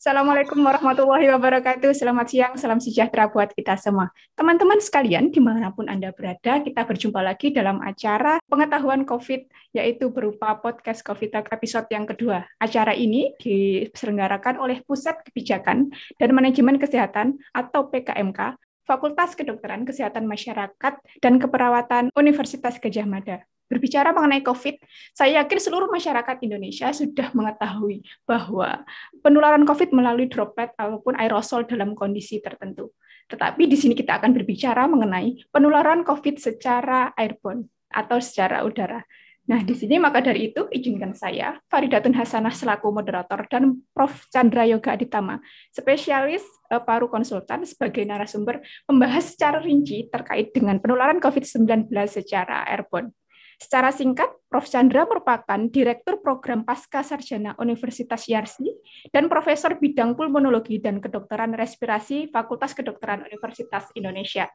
Assalamualaikum warahmatullahi wabarakatuh. Selamat siang, salam sejahtera buat kita semua. Teman-teman sekalian, dimanapun Anda berada, kita berjumpa lagi dalam acara pengetahuan COVID, yaitu berupa podcast COVID Talk episode yang kedua. Acara ini diselenggarakan oleh Pusat Kebijakan dan Manajemen Kesehatan atau PKMK, Fakultas Kedokteran Kesehatan Masyarakat dan Keperawatan Universitas Gadjah Mada. Berbicara mengenai COVID, saya yakin seluruh masyarakat Indonesia sudah mengetahui bahwa penularan COVID melalui droplet ataupun aerosol dalam kondisi tertentu. Tetapi di sini kita akan berbicara mengenai penularan COVID secara airborne atau secara udara. Nah, di sini maka dari itu izinkan saya, Faridatun Hasanah selaku moderator dan Prof. Chandra Yoga Aditama, spesialis paru konsultan sebagai narasumber membahas secara rinci terkait dengan penularan COVID-19 secara airborne. Secara singkat, Prof. Chandra merupakan Direktur Program Pasca Sarjana Universitas Yarsi dan Profesor Bidang Pulmonologi dan Kedokteran Respirasi Fakultas Kedokteran Universitas Indonesia.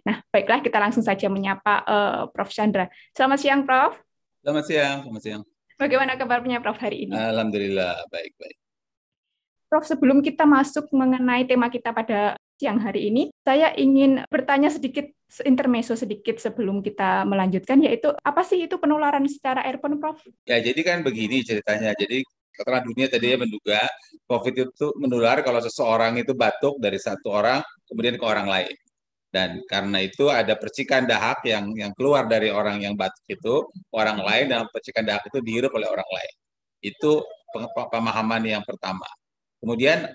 Nah, baiklah kita langsung saja menyapa Prof. Chandra. Selamat siang, Prof. Selamat siang, selamat siang. Bagaimana kabarnya Prof hari ini? Alhamdulillah, baik-baik. Prof, sebelum kita masuk mengenai tema kita pada siang hari ini, saya ingin bertanya sedikit, intermezzo sedikit sebelum kita melanjutkan, yaitu apa sih itu penularan secara airborne, Prof? Ya, jadi kan begini ceritanya. Jadi keterangan dunia tadi menduga COVID itu menular kalau seseorang itu batuk dari satu orang kemudian ke orang lain. Dan karena itu ada percikan dahak yang keluar dari orang yang batuk itu, orang lain dan percikan dahak itu dihirup oleh orang lain. Itu pemahaman yang pertama. Kemudian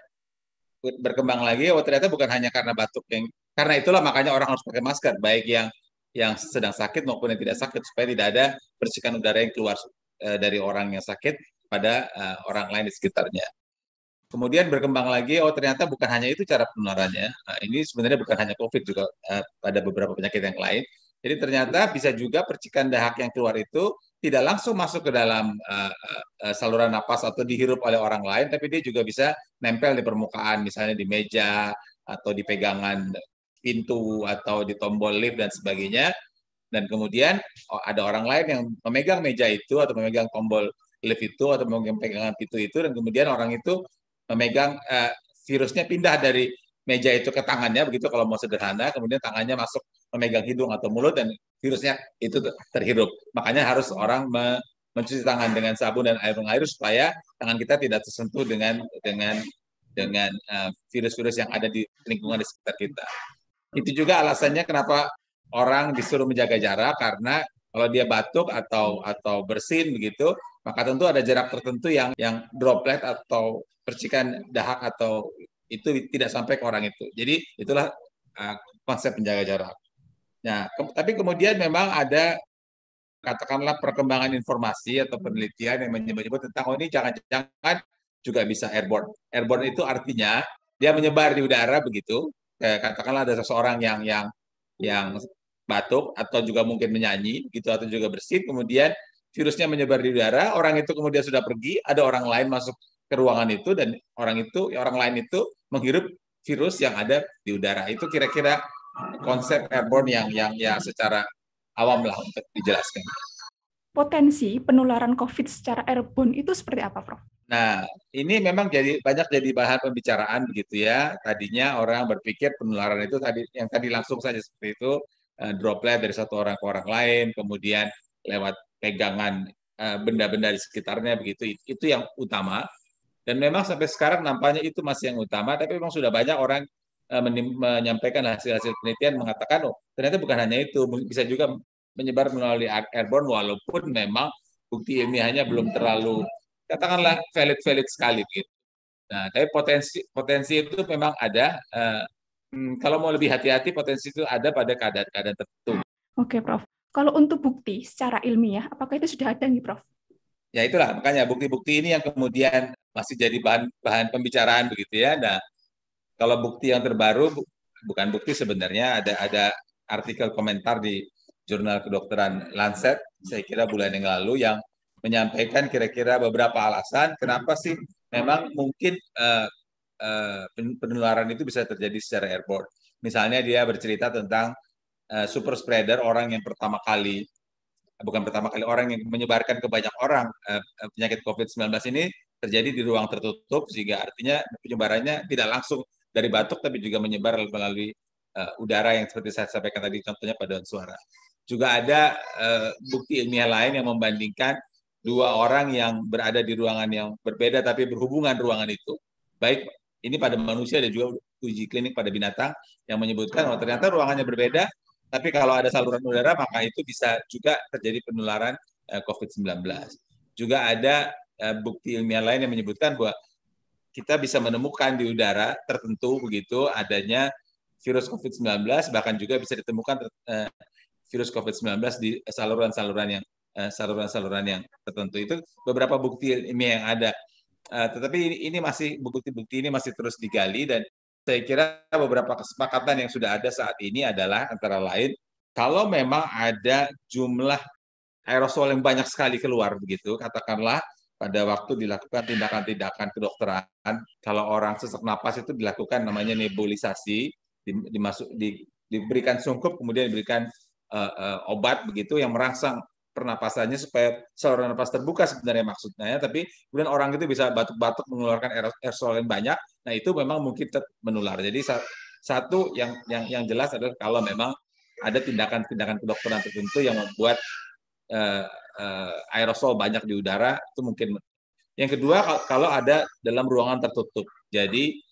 berkembang lagi, oh ternyata bukan hanya karena batuk karena itulah makanya orang harus pakai masker, baik yang sedang sakit maupun yang tidak sakit, supaya tidak ada percikan udara yang keluar dari orang yang sakit pada orang lain di sekitarnya. Kemudian berkembang lagi, oh ternyata bukan hanya itu cara penularannya. Nah, ini sebenarnya bukan hanya COVID juga, pada beberapa penyakit yang lain. Jadi ternyata bisa juga percikan dahak yang keluar itu tidak langsung masuk ke dalam saluran napas atau dihirup oleh orang lain, tapi dia juga bisa nempel di permukaan, misalnya di meja atau di pegangan pintu atau di tombol lift dan sebagainya. Dan kemudian ada orang lain yang memegang meja itu atau memegang tombol lift itu atau memegang pegangan pintu itu, dan kemudian orang itu memegang virusnya pindah dari meja itu ke tangannya, begitu kalau mau sederhana, kemudian tangannya masuk memegang hidung atau mulut dan virusnya itu terhirup. Makanya harus orang mencuci tangan dengan sabun dan air mengalir supaya tangan kita tidak tersentuh dengan virus-virus yang ada di lingkungan di sekitar kita. Itu juga alasannya kenapa orang disuruh menjaga jarak, karena kalau dia batuk atau bersin begitu, maka tentu ada jarak tertentu yang droplet atau percikan dahak atau itu tidak sampai ke orang itu. Jadi itulah konsep menjaga jarak. Nah, tapi kemudian memang ada katakanlah perkembangan informasi atau penelitian yang menyebut tentang ini jangan-jangan juga bisa airborne. Airborne itu artinya dia menyebar di udara begitu. Katakanlah ada seseorang yang batuk atau juga mungkin menyanyi gitu atau juga bersin, kemudian virusnya menyebar di udara, orang itu kemudian sudah pergi, ada orang lain masuk ke ruangan itu dan orang lain itu menghirup virus yang ada di udara. Itu kira-kira konsep airborne yang ya secara awam lah untuk dijelaskan. Potensi penularan COVID secara airborne itu seperti apa, Prof? Nah, ini memang banyak jadi bahan pembicaraan begitu ya. Tadinya orang berpikir penularan itu yang tadi langsung saja seperti itu, droplet dari satu orang ke orang lain, kemudian lewat pegangan benda-benda di sekitarnya begitu. Itu yang utama. Dan memang sampai sekarang nampaknya itu masih yang utama, tapi memang sudah banyak orang menyampaikan hasil-hasil penelitian mengatakan, oh ternyata bukan hanya itu, bisa juga menyebar melalui airborne, walaupun memang bukti ilmiahnya belum terlalu katakanlah valid sekali gitu. Nah, tapi potensi itu memang ada. Kalau mau lebih hati-hati, potensi itu ada pada keadaan-keadaan tertentu. Oke, Prof. Kalau untuk bukti secara ilmiah, apakah itu sudah ada nih, Prof? Ya itulah makanya bukti-bukti ini yang kemudian masih jadi bahan pembicaraan begitu ya. Nah, kalau bukti yang terbaru bukan bukti sebenarnya, ada artikel komentar di jurnal kedokteran Lancet saya kira bulan yang lalu yang menyampaikan kira-kira beberapa alasan kenapa sih memang mungkin penularan itu bisa terjadi secara airborne. Misalnya dia bercerita tentang super spreader, orang yang orang yang menyebarkan ke banyak orang penyakit COVID-19 ini terjadi di ruang tertutup, sehingga artinya penyebarannya tidak langsung dari batuk, tapi juga menyebar melalui udara yang seperti saya sampaikan tadi, contohnya paduan suara. Juga ada bukti ilmiah lain yang membandingkan dua orang yang berada di ruangan yang berbeda tapi berhubungan ruangan itu. Baik ini pada manusia dan juga uji klinik pada binatang yang menyebutkan bahwa ternyata ruangannya berbeda, tapi kalau ada saluran udara maka itu bisa juga terjadi penularan COVID-19. Juga ada bukti ilmiah lain yang menyebutkan bahwa kita bisa menemukan di udara tertentu begitu adanya virus COVID-19, bahkan juga bisa ditemukan virus COVID-19 di saluran-saluran yang tertentu. Itu beberapa bukti ilmiah yang ada. Tetapi ini masih bukti-bukti ini masih terus digali, dan saya kira beberapa kesepakatan yang sudah ada saat ini adalah antara lain kalau memang ada jumlah aerosol yang banyak sekali keluar begitu, katakanlah pada waktu dilakukan tindakan-tindakan kedokteran, kalau orang sesak napas itu dilakukan namanya nebulisasi, diberikan sungkup kemudian diberikan obat begitu yang merangsang pernapasannya supaya saluran napas terbuka sebenarnya maksudnya, tapi kemudian orang itu bisa batuk-batuk mengeluarkan aerosol yang banyak. Nah itu memang mungkin menular. Jadi satu yang jelas adalah kalau memang ada tindakan-tindakan kedokteran tertentu yang membuat aerosol banyak di udara, itu mungkin. Yang kedua, kalau ada dalam ruangan tertutup. Jadi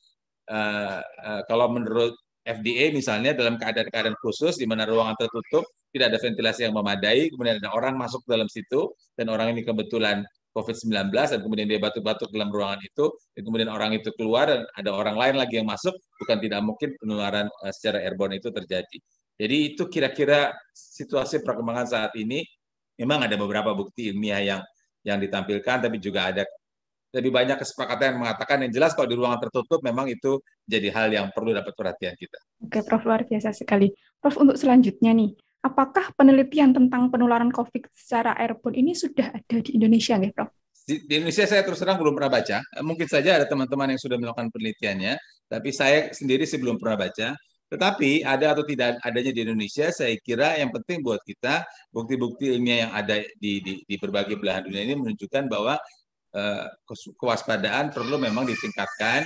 kalau menurut FDA misalnya dalam keadaan-keadaan khusus di mana ruangan tertutup tidak ada ventilasi yang memadai, kemudian ada orang masuk dalam situ dan orang ini kebetulan COVID-19 dan kemudian dia batuk-batuk dalam ruangan itu, dan kemudian orang itu keluar dan ada orang lain lagi yang masuk, bukan tidak mungkin penularan secara airborne itu terjadi. Jadi itu kira-kira situasi perkembangan saat ini. Memang ada beberapa bukti ilmiah yang ditampilkan, tapi juga ada lebih banyak kesepakatan yang mengatakan yang jelas kalau di ruangan tertutup memang itu jadi hal yang perlu dapat perhatian kita. Oke, Prof, luar biasa sekali. Prof, untuk selanjutnya nih, apakah penelitian tentang penularan COVID secara airborne ini sudah ada di Indonesia, nggih, Prof? Di Indonesia saya terus terang belum pernah baca. Mungkin saja ada teman-teman yang sudah melakukan penelitiannya, tapi saya sendiri sih belum pernah baca. Tetapi ada atau tidak adanya di Indonesia, saya kira yang penting buat kita, bukti-bukti ilmiah yang ada di berbagai belahan dunia ini menunjukkan bahwa kewaspadaan perlu memang ditingkatkan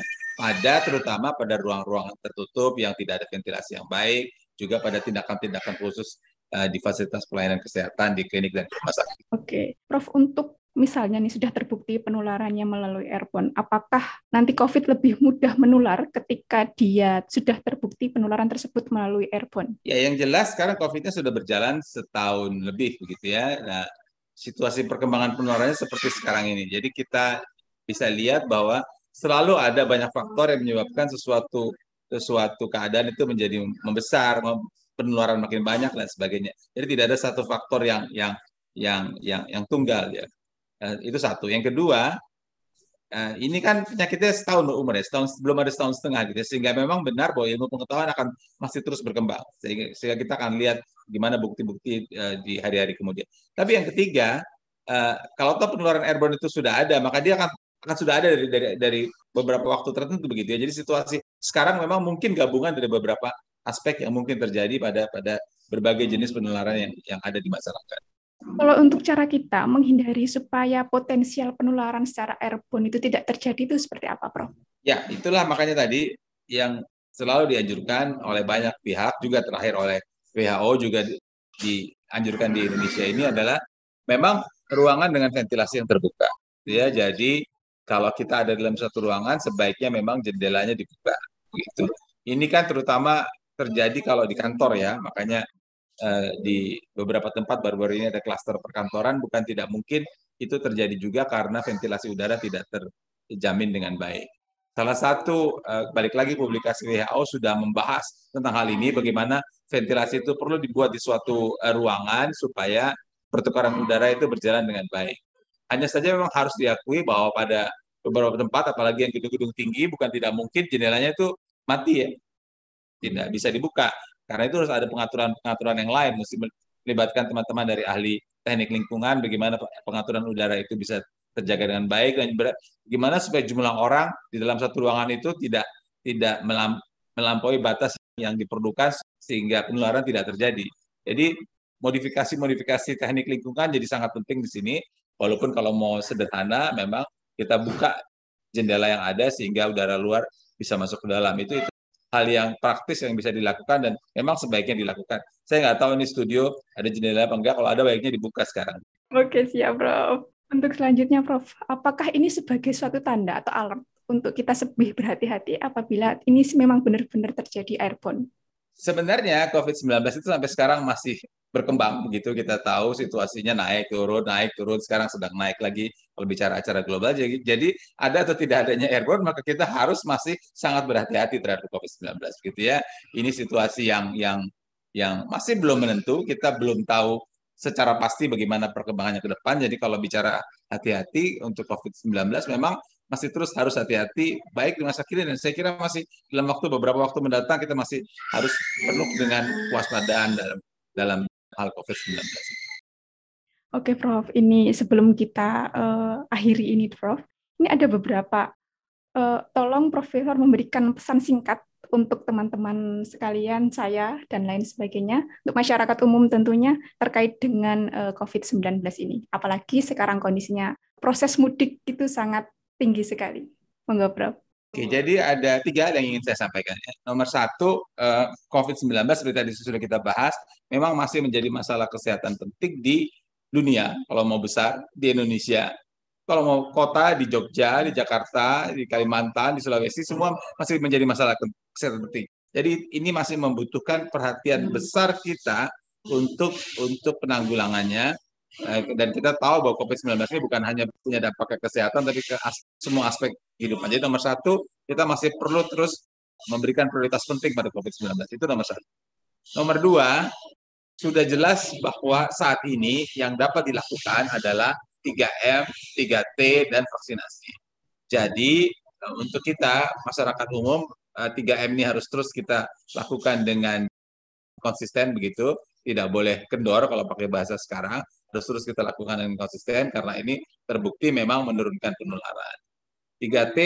terutama pada ruang-ruangan tertutup yang tidak ada ventilasi yang baik, juga pada tindakan-tindakan khusus di fasilitas pelayanan kesehatan, di klinik dan rumah sakit. Oke, Prof, untuk misalnya nih sudah terbukti penularannya melalui airborne, apakah nanti COVID lebih mudah menular ketika dia sudah terbukti penularan tersebut melalui airborne? Ya, yang jelas sekarang COVID-nya sudah berjalan setahun lebih begitu ya. Nah, situasi perkembangan penularannya seperti sekarang ini. Jadi kita bisa lihat bahwa selalu ada banyak faktor yang menyebabkan sesuatu keadaan itu menjadi membesar, penularan makin banyak dan sebagainya. Jadi tidak ada satu faktor yang tunggal ya. Itu satu. Yang kedua, ini kan penyakitnya setahun berumur ya, belum ada setahun setengah gitu, sehingga memang benar bahwa ilmu pengetahuan akan masih terus berkembang, sehingga kita akan lihat gimana bukti-bukti di hari-hari kemudian. Tapi yang ketiga, kalau toh penularan airborne itu sudah ada, maka dia akan sudah ada dari beberapa waktu tertentu begitu ya. Jadi situasi sekarang memang mungkin gabungan dari beberapa aspek yang mungkin terjadi pada berbagai jenis penularan yang ada di masyarakat. Kalau untuk cara kita menghindari supaya potensial penularan secara airborne itu tidak terjadi itu seperti apa, Prof? Ya, itulah makanya tadi yang selalu dianjurkan oleh banyak pihak, juga terakhir oleh WHO juga dianjurkan di Indonesia ini adalah memang ruangan dengan ventilasi yang terbuka. Ya, jadi kalau kita ada dalam satu ruangan, sebaiknya memang jendelanya dibuka. Gitu. Ini kan terutama terjadi kalau di kantor ya, makanya di beberapa tempat baru-baru ini ada klaster perkantoran, bukan tidak mungkin itu terjadi juga karena ventilasi udara tidak terjamin dengan baik. Salah satu, balik lagi publikasi WHO sudah membahas tentang hal ini, bagaimana ventilasi itu perlu dibuat di suatu ruangan supaya pertukaran udara itu berjalan dengan baik. Hanya saja memang harus diakui bahwa pada beberapa tempat, apalagi yang gedung-gedung tinggi, bukan tidak mungkin jendelanya itu mati ya, tidak bisa dibuka. Karena itu harus ada pengaturan-pengaturan yang lain, mesti melibatkan teman-teman dari ahli teknik lingkungan, bagaimana pengaturan udara itu bisa terjaga dengan baik, dan bagaimana supaya jumlah orang di dalam satu ruangan itu tidak melampaui batas yang diperlukan sehingga penularan tidak terjadi. Jadi modifikasi teknik lingkungan jadi sangat penting di sini, walaupun kalau mau sederhana memang kita buka jendela yang ada sehingga udara luar bisa masuk ke dalam. Itu hal yang praktis yang bisa dilakukan dan memang sebaiknya dilakukan. Saya nggak tahu ini studio ada jendela apa enggak, kalau ada baiknya dibuka sekarang. Oke, siap, Prof. Untuk selanjutnya, Prof, apakah ini sebagai suatu tanda atau alert untuk kita lebih berhati-hati apabila ini memang benar-benar terjadi airborne? Sebenarnya COVID-19 itu sampai sekarang masih berkembang begitu, kita tahu situasinya naik turun, sekarang sedang naik lagi kalau bicara acara global. Jadi ada atau tidak adanya airborne, maka kita harus masih sangat berhati-hati terhadap COVID-19 gitu ya. Ini situasi yang masih belum menentu, kita belum tahu secara pasti bagaimana perkembangannya ke depan. Jadi kalau bicara hati-hati untuk COVID-19 memang masih terus harus hati-hati baik di masa kini, dan saya kira masih dalam beberapa waktu mendatang kita masih harus penuh dengan kewaspadaan dalam hal COVID-19. Oke, Prof. Ini sebelum kita akhiri ini, Prof. Ini ada beberapa, tolong Profesor memberikan pesan singkat untuk teman-teman sekalian, saya, dan lain sebagainya, untuk masyarakat umum tentunya, terkait dengan COVID-19 ini. Apalagi sekarang kondisinya, proses mudik itu sangat tinggi sekali. Monggo, Prof. Oke, jadi ada 3 hal yang ingin saya sampaikan. Nomor 1, COVID-19 seperti tadi sudah kita bahas, memang masih menjadi masalah kesehatan penting di dunia. Kalau mau besar, di Indonesia. Kalau mau kota, di Jogja, di Jakarta, di Kalimantan, di Sulawesi, semua masih menjadi masalah kesehatan penting. Jadi ini masih membutuhkan perhatian besar kita untuk penanggulangannya. Dan kita tahu bahwa COVID-19 ini bukan hanya punya dampak ke kesehatan, tapi ke semua aspek kehidupan. Jadi nomor 1, kita masih perlu terus memberikan prioritas penting pada COVID-19. Itu nomor 1. Nomor 2, sudah jelas bahwa saat ini yang dapat dilakukan adalah 3M, 3T, dan vaksinasi. Jadi untuk kita, masyarakat umum, 3M ini harus terus kita lakukan dengan konsisten begitu, tidak boleh kendor kalau pakai bahasa sekarang, harus terus kita lakukan dengan konsisten karena ini terbukti memang menurunkan penularan. 3T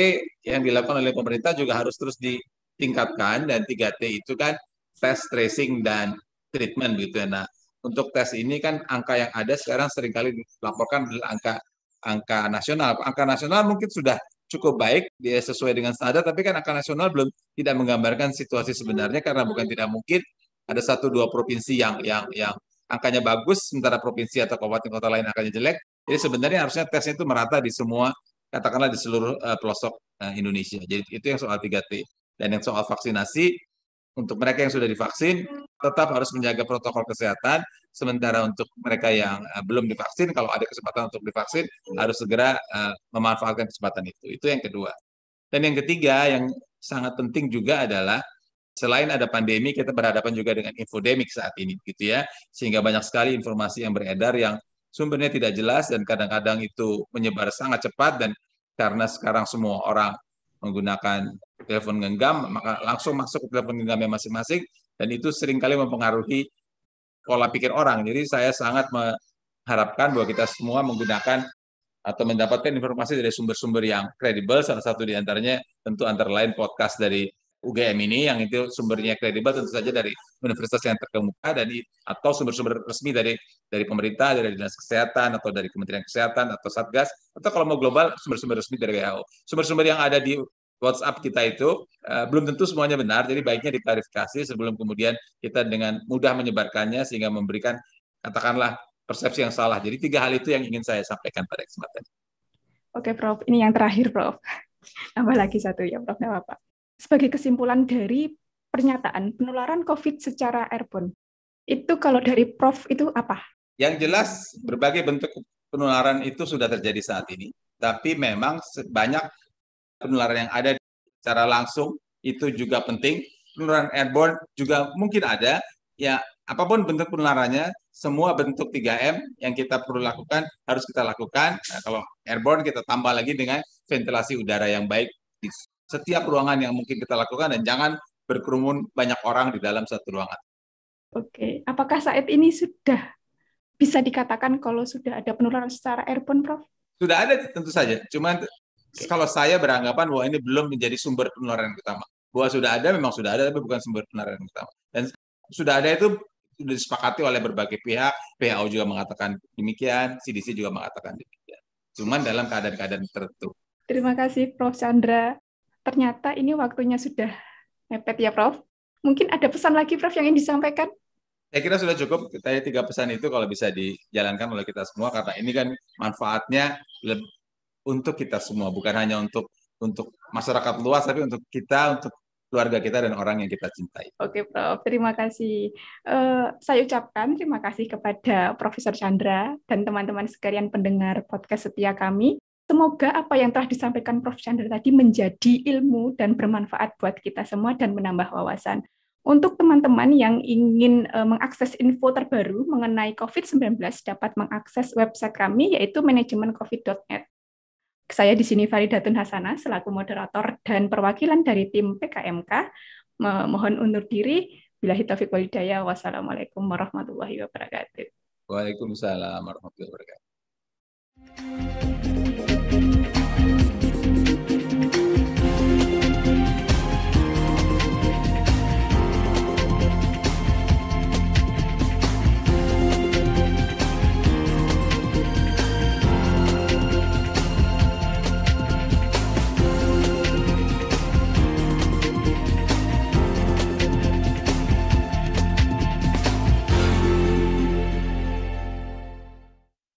yang dilakukan oleh pemerintah juga harus terus ditingkatkan, dan 3T itu kan tes, tracing, dan treatment gitu ya. Nah, untuk tes ini kan angka yang ada sekarang seringkali dilaporkan adalah angka nasional. Angka nasional mungkin sudah cukup baik, dia sesuai dengan standar, tapi kan angka nasional belum tidak menggambarkan situasi sebenarnya karena bukan tidak mungkin ada 1-2 provinsi yang angkanya bagus, sementara provinsi atau kabupaten kota lain angkanya jelek. Jadi sebenarnya harusnya tesnya itu merata di semua, katakanlah di seluruh pelosok Indonesia. Jadi itu yang soal 3T. Dan yang soal vaksinasi, untuk mereka yang sudah divaksin, tetap harus menjaga protokol kesehatan. Sementara untuk mereka yang belum divaksin, kalau ada kesempatan untuk divaksin, harus segera memanfaatkan kesempatan itu. Itu yang kedua. Dan yang ketiga, yang sangat penting juga adalah selain ada pandemi, kita berhadapan juga dengan infodemik saat ini, gitu ya. Sehingga banyak sekali informasi yang beredar yang sumbernya tidak jelas dan kadang-kadang itu menyebar sangat cepat, dan karena sekarang semua orang menggunakan telepon genggam, maka langsung masuk ke telepon genggamnya masing-masing, dan itu seringkali mempengaruhi pola pikir orang. Jadi saya sangat mengharapkan bahwa kita semua menggunakan atau mendapatkan informasi dari sumber-sumber yang kredibel, salah satu di antaranya tentu antara lain podcast dari UGM ini, yang itu sumbernya kredibel tentu saja dari universitas yang terkemuka, dan atau sumber-sumber resmi dari pemerintah, dari Dinas Kesehatan, atau dari Kementerian Kesehatan, atau Satgas, atau kalau mau global, sumber-sumber resmi dari WHO. Sumber-sumber yang ada di WhatsApp kita itu belum tentu semuanya benar, jadi baiknya diklarifikasi sebelum kemudian kita dengan mudah menyebarkannya sehingga memberikan, katakanlah, persepsi yang salah. Jadi 3 hal itu yang ingin saya sampaikan pada kesempatan. Oke, Prof. Ini yang terakhir, Prof. Tambah lagi satu ya, Prof. Nggak apa-apa. Sebagai kesimpulan dari pernyataan penularan COVID secara airborne, itu kalau dari Prof itu apa? Yang jelas, berbagai bentuk penularan itu sudah terjadi saat ini. Tapi memang banyak penularan yang ada secara langsung itu juga penting. Penularan airborne juga mungkin ada. Ya, apapun bentuk penularannya, semua bentuk 3M yang kita perlu lakukan harus kita lakukan. Nah, kalau airborne kita tambah lagi dengan ventilasi udara yang baik di setiap ruangan yang mungkin kita lakukan, dan jangan berkerumun banyak orang di dalam satu ruangan. Oke, apakah saat ini sudah bisa dikatakan kalau sudah ada penularan secara airborne, Prof? Sudah ada tentu saja, cuman kalau saya beranggapan bahwa ini belum menjadi sumber penularan yang utama. Bahwa sudah ada, memang sudah ada, tapi bukan sumber penularan yang utama. Dan sudah ada itu sudah disepakati oleh berbagai pihak, WHO juga mengatakan demikian, CDC juga mengatakan demikian. cuman dalam keadaan-keadaan tertentu. Terima kasih Prof. Chandra. Ternyata ini waktunya sudah mepet ya Prof. Mungkin ada pesan lagi Prof yang ingin disampaikan? Saya kira sudah cukup, tadi 3 pesan itu kalau bisa dijalankan oleh kita semua, karena ini kan manfaatnya untuk kita semua, bukan hanya untuk masyarakat luas, tapi untuk kita, untuk keluarga kita dan orang yang kita cintai. Oke, Prof. Terima kasih. Saya ucapkan terima kasih kepada Profesor Chandra dan teman-teman sekalian pendengar podcast setia kami. Semoga apa yang telah disampaikan Prof. Chandra tadi menjadi ilmu dan bermanfaat buat kita semua dan menambah wawasan. Untuk teman-teman yang ingin mengakses info terbaru mengenai COVID-19 dapat mengakses website kami yaitu manajemencovid.net. Saya di sini Faridatun Hasanah selaku moderator dan perwakilan dari tim PKMK. Mohon undur diri. Billahi taufiq wal hidayah. Wassalamualaikum warahmatullahi wabarakatuh. Waalaikumsalam warahmatullahi wabarakatuh.